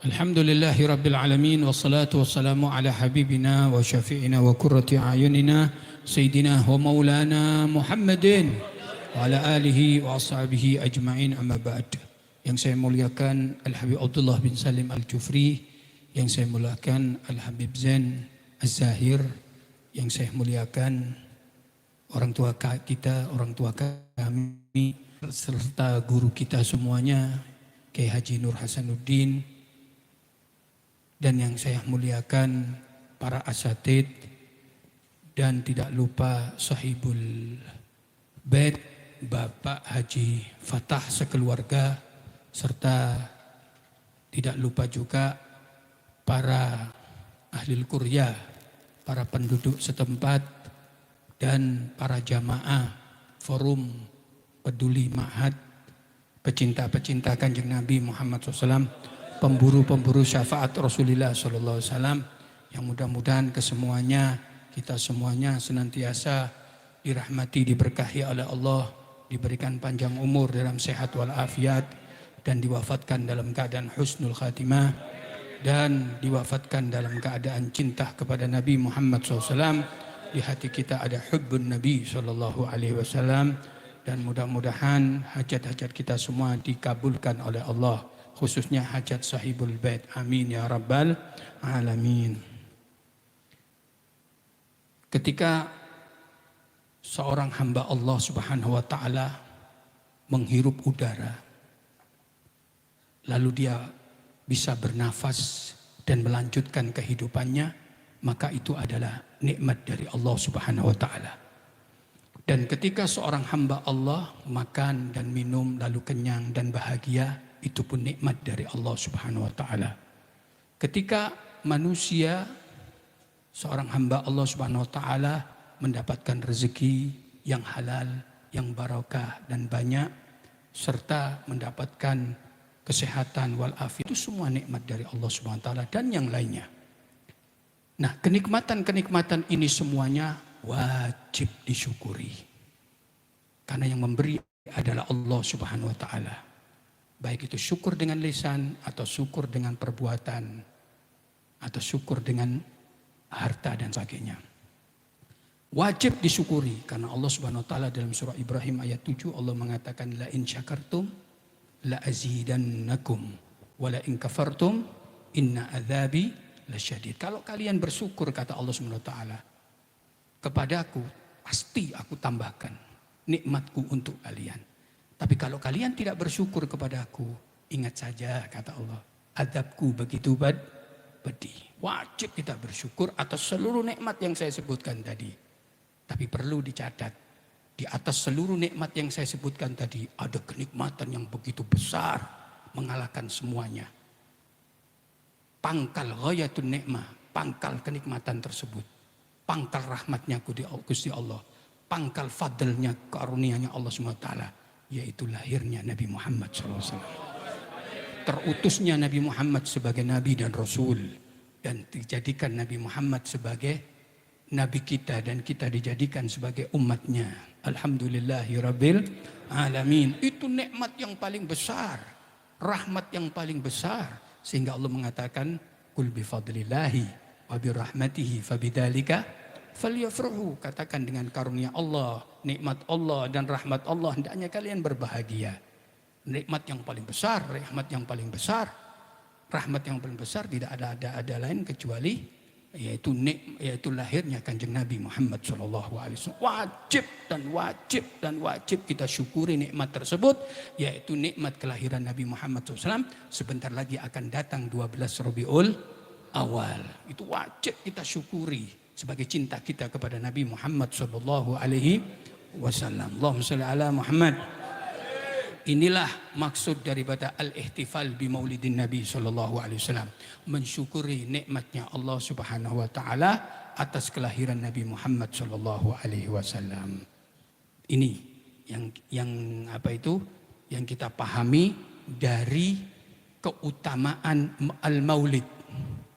Alhamdulillahi Rabbil Alamin. Wassalatu wassalamu ala habibina wa syafi'ina wa kurrati ayunina Sayyidina wa maulana Muhammadin wa ala alihi wa ashabihi ajma'in, amma ba'd. Yang saya muliakan Al-Habib Abdullah bin Salim Al-Jufri, yang saya muliakan Al-Habib Zain Az-Zahir, yang saya muliakan orang tua kita, orang tua kami, serta guru kita semuanya, Kiai Haji Nur Hasanuddin, dan yang saya muliakan para asatid, dan tidak lupa sahibul bait Bapak Haji Fatah sekeluarga, serta tidak lupa juga para ahli kuryah, para penduduk setempat, dan para jamaah forum peduli ma'had, pecinta-pecinta Kanjeng Nabi Muhammad SAW, pemburu-pemburu syafaat Rasulullah SAW, yang mudah-mudahan kesemuanya, kita semuanya senantiasa dirahmati, diberkahi oleh Allah, diberikan panjang umur dalam sehat walafiat, dan diwafatkan dalam keadaan husnul khatimah, dan diwafatkan dalam keadaan cinta kepada Nabi Muhammad SAW. Di hati kita ada hubbun Nabi SAW, dan mudah-mudahan hajat-hajat kita semua dikabulkan oleh Allah, khususnya hajat sahibul bait. Amin ya rabbal alamin. Ketika seorang hamba Allah Subhanahu wa taala menghirup udara, lalu dia bisa bernafas dan melanjutkan kehidupannya, maka itu adalah nikmat dari Allah Subhanahu wa taala. Dan ketika seorang hamba Allah makan dan minum lalu kenyang dan bahagia, itu pun nikmat dari Allah Subhanahu wa taala. Ketika manusia, seorang hamba Allah Subhanahu wa taala mendapatkan rezeki yang halal, yang barakah dan banyak, serta mendapatkan kesehatan walafiat, itu semua nikmat dari Allah Subhanahu wa taala dan yang lainnya. Nah, kenikmatan-kenikmatan ini semuanya wajib disyukuri. Karena yang memberi adalah Allah Subhanahu wa taala. Baik itu syukur dengan lisan, atau syukur dengan perbuatan, atau syukur dengan harta dan sebagainya. Wajib disyukuri karena Allah Subhanahu wa taala dalam surah Ibrahim ayat 7 Allah mengatakan, la in syakartum la azidannakum wa la in kafartum inna adzabi lasyadid. Kalau kalian bersyukur, kata Allah Subhanahu wa taala, kepadaku pasti aku tambahkan nikmatku untuk kalian. Tapi kalau kalian tidak bersyukur kepada aku, ingat saja, kata Allah, azabku begitu pedih. Wajib kita bersyukur atas seluruh nikmat yang saya sebutkan tadi. Tapi perlu dicatat, di atas seluruh nikmat yang saya sebutkan tadi, ada kenikmatan yang begitu besar, mengalahkan semuanya. Pangkal ghayatun nikmah, pangkal kenikmatan tersebut, pangkal rahmatnya Gusti Allah, pangkal fadlnya, karunia-Nya Allah SWT, yaitu lahirnya Nabi Muhammad SAW. Terutusnya Nabi Muhammad sebagai Nabi dan Rasul, dan dijadikan Nabi Muhammad sebagai Nabi kita, dan kita dijadikan sebagai umatnya. Alhamdulillahi Rabbil Alamin. Itu nikmat yang paling besar, rahmat yang paling besar, sehingga Allah mengatakan, Qul bifadlillahi wa birahmatihi fabidzalika falyafrahu. Katakan dengan karunia Allah, nikmat Allah dan rahmat Allah, hendaknya kalian berbahagia. Nikmat yang paling besar, rahmat yang paling besar, rahmat yang paling besar tidak ada lain kecuali yaitu lahirnya Kanjeng Nabi Muhammad SAW. Wajib dan wajib kita syukuri nikmat tersebut, yaitu nikmat kelahiran Nabi Muhammad SAW. Sebentar lagi akan datang 12 Rabiul Awal. Itu wajib kita syukuri sebagai cinta kita kepada Nabi Muhammad SAW. Allahumma shalli ala Muhammad. Inilah maksud daripada al-ihtifal bi maulidin Nabi SAW. Mensyukuri nikmatnya Allah Subhanahu wa taala atas kelahiran Nabi Muhammad SAW. Ini yang kita pahami dari keutamaan al-maulid.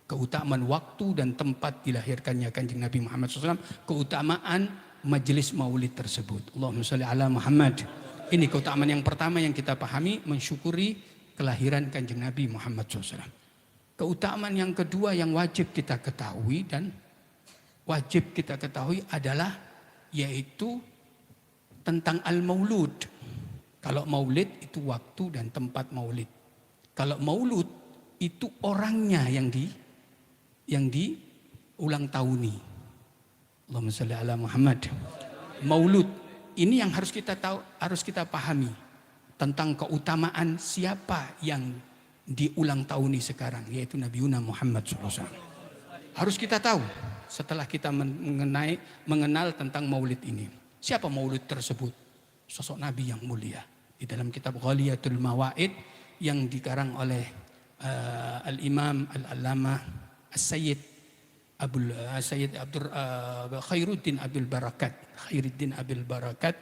Keutamaan waktu dan tempat dilahirkannya Kanjeng Nabi Muhammad SAW. Keutamaan majelis maulid tersebut. Allahumma shalli ala Muhammad. Ini keutamaan yang pertama yang kita pahami, mensyukuri kelahiran Kanjeng Nabi Muhammad SAW. Keutamaan yang kedua yang wajib kita ketahui adalah yaitu tentang al-maulud. Kalau maulid itu waktu dan tempat maulid. Kalau maulud itu orangnya yang diulang tahuni. Allahumma shalli ala Muhammad. Maulud ini yang harus kita tahu, harus kita pahami tentang keutamaan siapa yang diulang tahuni sekarang, yaitu Nabi Muhammad SAW. Harus kita tahu setelah kita mengenal tentang maulid ini. Siapa maulid tersebut? Sosok Nabi yang mulia. Di dalam kitab Ghaliyatul Mawaid yang dikarang oleh Al-Imam Al-Allamah As-Sayyid Khairuddin Abil Barakat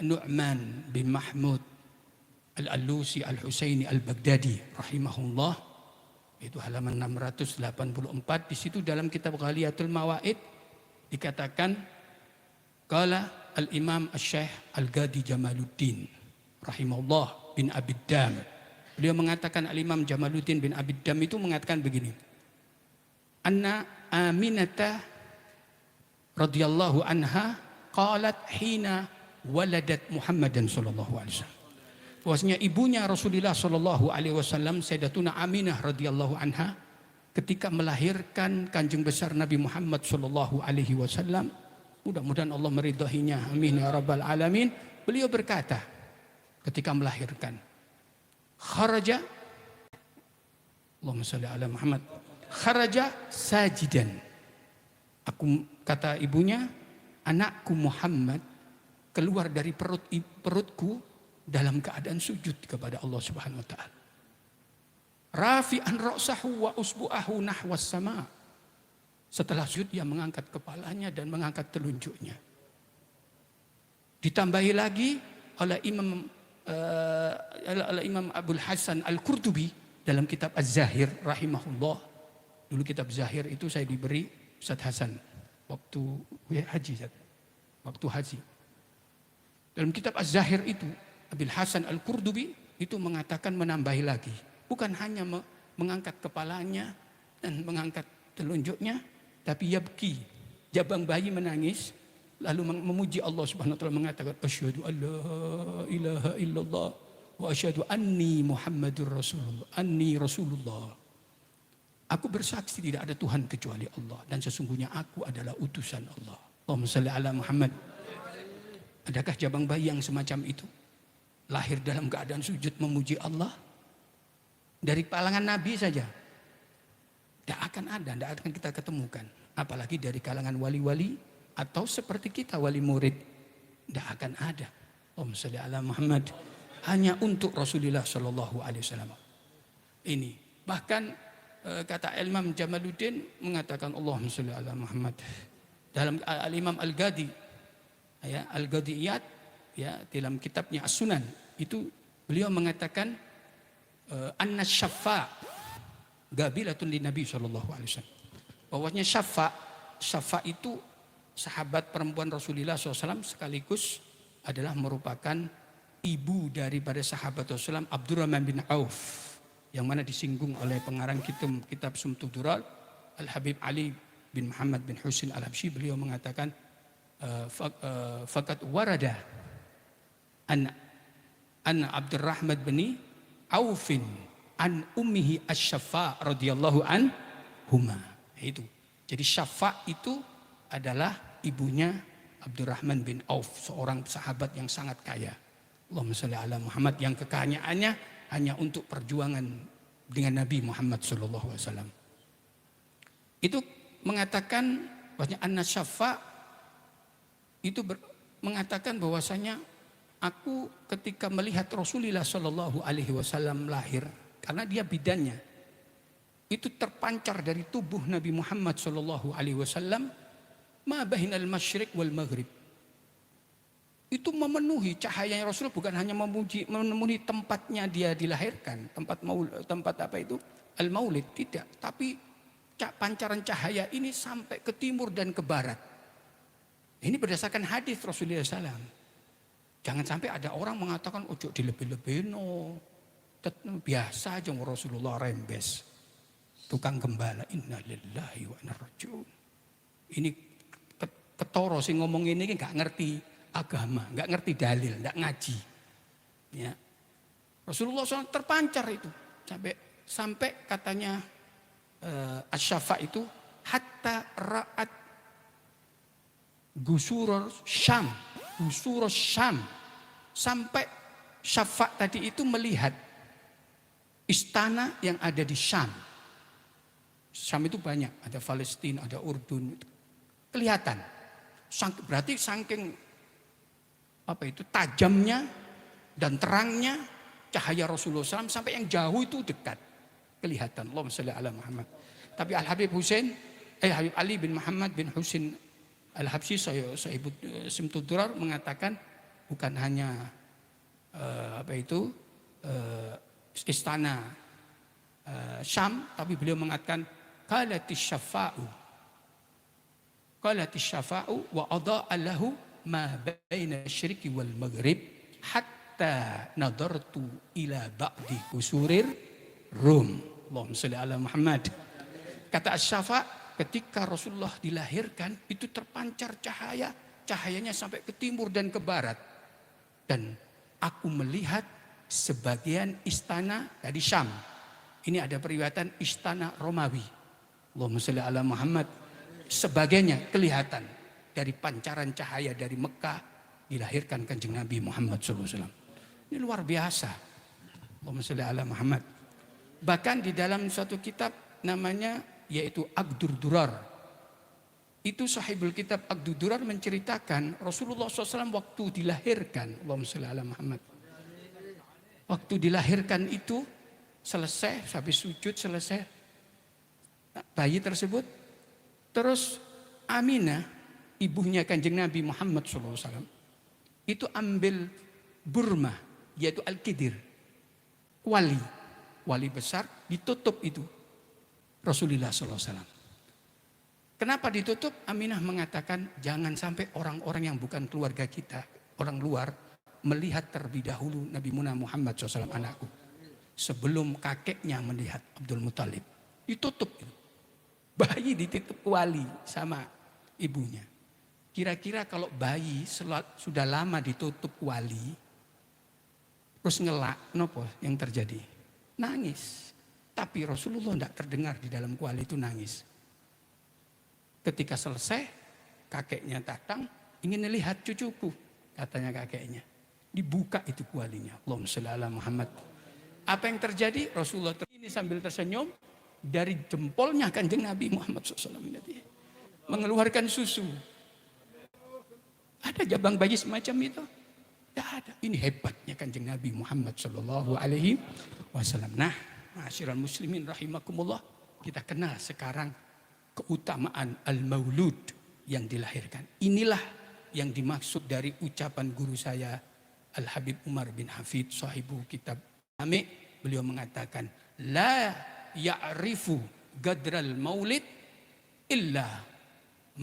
Nu'man bin Mahmud Al-Alusi Al-Husaini Al-Baghdadi rahimahullah, itu halaman 684. Di situ dalam kitab Ghaliyatul Mawaid dikatakan qala Al-Imam Asy-Syaikh Al-Ghadi Jamaluddin rahimahullah bin Abiddam. Beliau mengatakan, Al-Imam Jamaluddin bin Abiddam itu mengatakan begini. Anna Aminata radhiyallahu anha qalat hina waladat Muhammadan sallallahu alaihi wasallam. Bahwasanya ibunya Rasulullah sallallahu alaihi wasallam, Sayyidatuna Aminah radhiyallahu anha, ketika melahirkan Kanjeng besar Nabi Muhammad sallallahu alaihi wasallam, mudah-mudahan Allah meridhoinya, amin ya rabbal alamin. Beliau berkata ketika melahirkan, kharaja, Allahumma shalli ala Muhammad, kharaja sajidan. Kata ibunya, anakku Muhammad keluar dari perutku dalam keadaan sujud kepada Allah Subhanahu wa taala. Rafi'an ra'sahu wa usbu'ahu nahwas sama. Setelah sujud dia mengangkat kepalanya dan mengangkat telunjuknya. Ditambahi lagi oleh Imam Abul Hasan Al-Qurtubi dalam kitab Az-Zahir rahimahullah. Dulu kitab Zahir itu saya diberi Ustaz Hasan waktu haji. Dalam kitab Az-Zahir itu Abil Hasan Al-Qurtubi itu mengatakan, menambahi lagi, bukan hanya mengangkat kepalanya dan mengangkat telunjuknya, tapi yabki, jabang bayi menangis, lalu memuji Allah Subhanahu wa taala, mengatakan asyhadu alla ilaha illallah wa asyhadu anni Muhammadur Rasulullah. Aku bersaksi tidak ada Tuhan kecuali Allah dan sesungguhnya aku adalah utusan Allah. Allahumma shalli ala Muhammad. Adakah jabang bayi yang semacam itu lahir dalam keadaan sujud memuji Allah? Dari kalangan Nabi saja tidak akan ada, tidak akan kita ketemukan. Apalagi dari kalangan wali-wali atau seperti kita wali murid, tidak akan ada. Allahumma shalli ala Muhammad. Hanya untuk Rasulullah Shallallahu Alaihi Wasallam. Ini bahkan kata Imam Jamaluddin mengatakan Allahumma shalli ala Muhammad. Dalam Al-Imam Al-Ghadi, ya, Al-Ghadiyat, ya, dalam kitabnya As-Sunan itu beliau mengatakan anna syafa gabilatun li Nabi sallallahu alaihi wasallam. Bahwasanya syafa itu sahabat perempuan Rasulullah SAW sekaligus adalah merupakan ibu daripada sahabat Rasulullah Abdurrahman bin Auf, yang mana disinggung oleh pengarang kitab Sumtud Durar Al-Habib Ali bin Muhammad bin Husin Al-Habsyi. Beliau mengatakan fakat warada an Abdurrahman bin Aufin an ummihi asy-Syafa radhiyallahu anhuma. Itu. Jadi Syafa itu adalah ibunya Abdurrahman bin Auf, seorang sahabat yang sangat kaya. Allahumma shalli ala Muhammad, yang kekayaannya hanya untuk perjuangan dengan Nabi Muhammad sallallahu alaihi wasallam. Itu mengatakan bahwasanya An-Syafa itu mengatakan bahwasanya aku ketika melihat Rasulullah sallallahu alaihi wasallam lahir, karena dia bidannya, itu terpancar dari tubuh Nabi Muhammad sallallahu alaihi wasallam ma bainal masyriq wal maghrib. Itu memenuhi cahaya Rasul, bukan hanya memenuhi tempatnya dia dilahirkan, tempat apa itu al-maulid, tidak, tapi pancaran cahaya ini sampai ke timur dan ke barat. Ini berdasarkan hadis Rasulullah SAW. Jangan sampai ada orang mengatakan ojo dilebih-lebih, no, biasa aja Rasulullah rembes. tukang gembala. Inna lillahi wa inna rajiun. Ini ketoro sing ngomong ini nggak ngerti agama, nggak ngerti dalil, nggak ngaji. Ya. Rasulullah SAW terpancar itu sampai katanya Asy-Syafa itu hatta ra'at gusurur Syam, sampai Syafa tadi itu melihat istana yang ada di Syam. Syam itu banyak, ada Palestina, ada Urdun, kelihatan. Berarti saking tajamnya dan terangnya cahaya Rasulullah SAW sampai yang jauh itu dekat kelihatan. Allahumma shalli ala Muhammad. Tapi Habib Ali bin Muhammad bin Husain Al-Habsyi Sahibul Simtud Durar mengatakan bukan hanya istana Syam, tapi beliau mengatakan qalatis syafa'u wa adha'a lahu ma baina asy-syirqi wal maghrib hatta nadartu ila ba'di kusurir Rum. Allahumma shalli ala Muhammad. Kata Asy-Syafa, ketika Rasulullah dilahirkan itu terpancar cahayanya sampai ke timur dan ke barat. Dan aku melihat sebagian istana dari Syam. Ini ada periwayatan istana Romawi. Allahumma shalli ala Muhammad. Sebagainya kelihatan dari pancaran cahaya dari Mekah dilahirkan Kanjeng Nabi Muhammad SAW. Ini luar biasa. Allahumma shalli ala Muhammad. Bahkan di dalam suatu kitab namanya yaitu Aqdur Durar. Itu sahibul kitab Aqdur Durar menceritakan Rasulullah SAW waktu dilahirkan. Allahumma shalli ala Muhammad. Waktu dilahirkan itu selesai, habis sujud selesai bayi tersebut. Terus Aminah, ibunya Kanjeng Nabi Muhammad SAW, itu ambil burma, yaitu Al-Qidir, wali besar, ditutup itu Rasulullah SAW. Kenapa ditutup? Aminah mengatakan jangan sampai orang-orang yang bukan keluarga kita, orang luar, melihat terlebih dahulu Nabi Muhammad SAW anakku. Sebelum kakeknya melihat Abdul Muthalib. Ditutup itu. Bayi ditutup wali sama ibunya. Kira-kira kalau bayi sudah lama ditutup wali, terus ngelak, nopo yang terjadi? Nangis. Tapi Rasulullah tidak terdengar di dalam kuali itu nangis. Ketika selesai, kakeknya datang, ingin melihat cucuku, katanya kakeknya. Dibuka itu kualinya. Allahumma shalli ala Muhammad. Apa yang terjadi? Rasulullah ini sambil tersenyum, dari jempolnya Kanjeng Nabi Muhammad SAW mengeluarkan susu. Ada jabang bayi semacam itu? Tidak ada. Ini hebatnya Kanjeng Nabi Muhammad SAW. Nah, ma'asyiral muslimin rahimakumullah, kita kenal sekarang keutamaan al-maulud yang dilahirkan. Inilah yang dimaksud dari ucapan guru saya Al-Habib Umar bin Hafid sahibu kitab Jami'. Beliau mengatakan la ya'rifu gadral maulid illa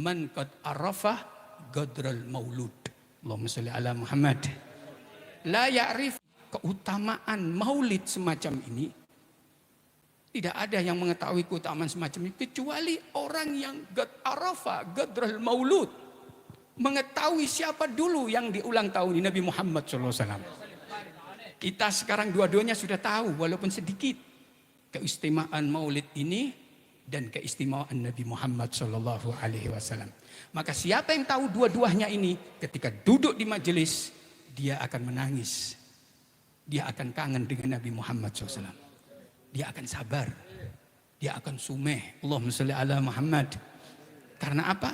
man qad arafah gadral maulud. Allahumma shalli ala Muhammad. La ya'rif, keutamaan maulid semacam ini tidak ada yang mengetahui keutamaan semacam ini kecuali orang yang qad arafah gadral maulud, mengetahui siapa dulu yang diulang tahun Nabi Muhammad SAW. Kita sekarang dua-duanya sudah tahu walaupun sedikit keistimewaan maulid ini dan keistimewaan Nabi Muhammad SAW. Maka siapa yang tahu dua-duanya ini, ketika duduk di majelis, dia akan menangis. Dia akan kangen dengan Nabi Muhammad SAW. Dia akan sabar. Dia akan sumeh. Allahumma shalli ala Muhammad. Karena apa?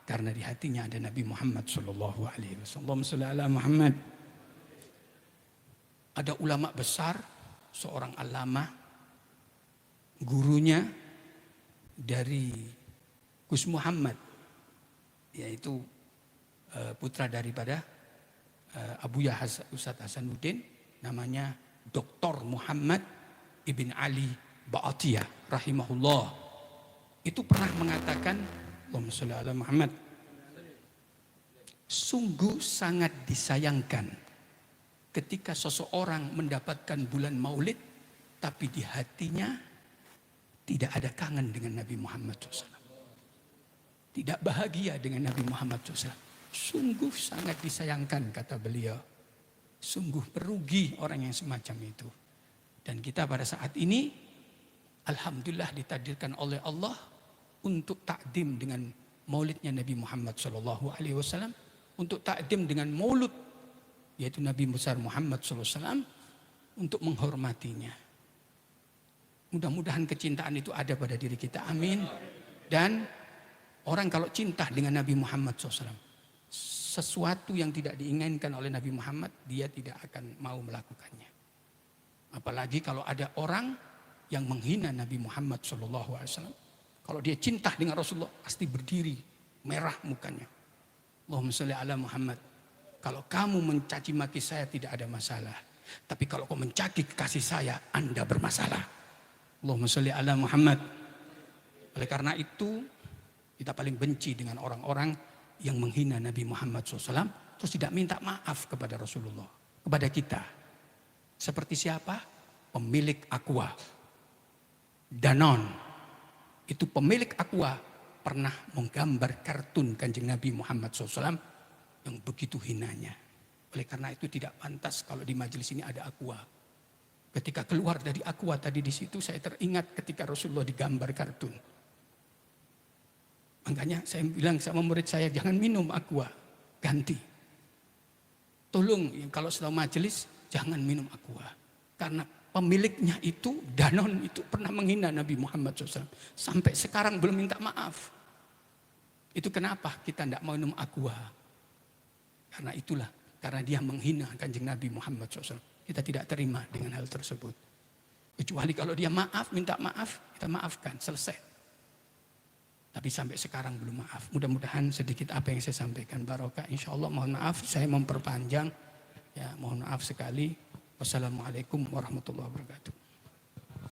Karena di hatinya ada Nabi Muhammad SAW. Allahumma shalli ala Muhammad. Ada ulama besar, seorang alama, gurunya dari Gus Muhammad, yaitu putra daripada Abuya Ustadz Hasanuddin, namanya Dr. Muhammad Ibn Ali Ba'atiyah rahimahullah. Itu pernah mengatakan, Allahumma shalli ala Muhammad, sungguh sangat disayangkan ketika seseorang mendapatkan bulan maulid tapi di hatinya tidak ada kangen dengan Nabi Muhammad SAW. Tidak bahagia dengan Nabi Muhammad SAW. Sungguh sangat disayangkan, kata beliau. Sungguh merugi orang yang semacam itu. Dan kita pada saat ini, alhamdulillah ditakdirkan oleh Allah untuk takdim dengan maulidnya Nabi Muhammad SAW. Untuk takdim dengan maulud, yaitu Nabi besar Muhammad SAW, untuk menghormatinya. Mudah-mudahan kecintaan itu ada pada diri kita. Amin. Dan orang kalau cinta dengan Nabi Muhammad SAW, sesuatu yang tidak diinginkan oleh Nabi Muhammad, dia tidak akan mau melakukannya. Apalagi kalau ada orang yang menghina Nabi Muhammad SAW. Kalau dia cinta dengan Rasulullah, pasti berdiri, merah mukanya. Allahumma sholli ala Muhammad. Kalau kamu mencaci maki saya tidak ada masalah. Tapi kalau kau mencaci kekasih saya, Anda bermasalah. Allahumma sholli ala Muhammad. Oleh karena itu, kita paling benci dengan orang-orang yang menghina Nabi Muhammad SAW, terus tidak minta maaf kepada Rasulullah, kepada kita. Seperti siapa? Pemilik Aqua, Danon. Itu pemilik Aqua pernah menggambar kartun Kanjeng Nabi Muhammad SAW yang begitu hinanya. Oleh karena itu tidak pantas kalau di majelis ini ada Aqua. Ketika keluar dari Aqua tadi di situ, saya teringat ketika Rasulullah digambar kartun. Makanya saya bilang sama murid saya, jangan minum Aqua, ganti. Tolong kalau setelah majelis jangan minum Aqua. Karena pemiliknya itu, Danon itu pernah menghina Nabi Muhammad SAW. Sampai sekarang belum minta maaf. Itu kenapa kita tidak mau minum Aqua. Karena itulah, karena dia menghina Kanjeng Nabi Muhammad SAW. Kita tidak terima dengan hal tersebut. Kecuali kalau dia maaf, minta maaf, kita maafkan, selesai. Tapi sampai sekarang belum maaf. Mudah-mudahan sedikit apa yang saya sampaikan barokah. Insya Allah mohon maaf, saya memperpanjang. Ya, mohon maaf sekali. Wassalamualaikum warahmatullahi wabarakatuh.